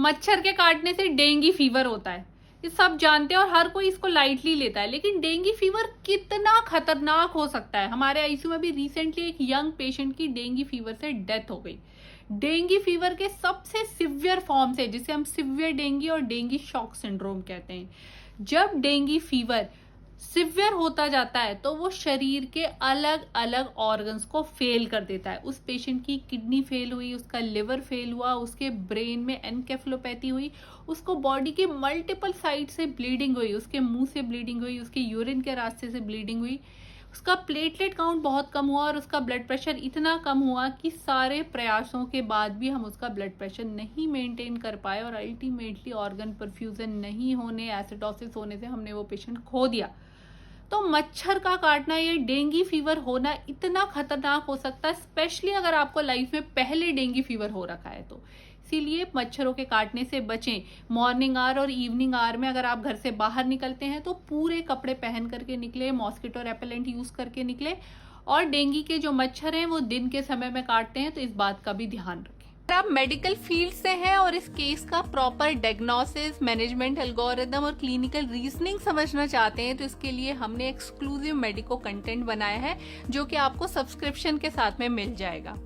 मच्छर के काटने से डेंगू फीवर होता है, ये सब जानते हैं और हर कोई इसको लाइटली लेता है, लेकिन डेंगू फीवर कितना खतरनाक हो सकता है। हमारे आईसीयू में भी रिसेंटली एक यंग पेशेंट की डेंगू फीवर से डेथ हो गई। डेंगू फीवर के सबसे सिवियर फॉर्म है जिसे हम सिवियर डेंगू और डेंगू शॉक सिंड्रोम कहते हैं। जब डेंगू फीवर सिवियर होता जाता है तो वो शरीर के अलग अलग ऑर्गन्स को फेल कर देता है। उस पेशेंट की किडनी फेल हुई, उसका लिवर फेल हुआ, उसके ब्रेन में एनकेफेलोपैथी हुई, उसको बॉडी के मल्टीपल साइड से ब्लीडिंग हुई, उसके मुंह से ब्लीडिंग हुई, उसके यूरिन के रास्ते से ब्लीडिंग हुई, उसका प्लेटलेट काउंट बहुत कम हुआ और उसका ब्लड प्रेशर इतना कम हुआ कि सारे प्रयासों के बाद भी हम उसका ब्लड प्रेशर नहीं मेंटेन कर पाए और अल्टीमेटली ऑर्गन परफ्यूजन नहीं होने, एसिडोसिस होने से हमने वो पेशेंट खो दिया। तो मच्छर का काटना, ये डेंगू फीवर होना इतना खतरनाक हो सकता है, स्पेशली अगर आपको लाइफ में पहले डेंगू फीवर हो रखा है तो। इसीलिए मच्छरों के काटने से बचें। मॉर्निंग आवर और इवनिंग आवर में अगर आप घर से बाहर निकलते हैं तो पूरे कपड़े पहन करके निकले, मॉस्किटो रेपेलेंट यूज करके निकले। और डेंगू के जो मच्छर हैं वो दिन के समय में काटते हैं, तो इस बात का भी ध्यान रखें। अगर आप मेडिकल फील्ड से हैं और इस केस का प्रॉपर डायग्नोसिस, मैनेजमेंट एल्गोरिदम और क्लिनिकल रीजनिंग समझना चाहते हैं तो इसके लिए हमने एक्सक्लूसिव मेडिको कंटेंट बनाया है जो कि आपको सब्सक्रिप्शन के साथ में मिल जाएगा।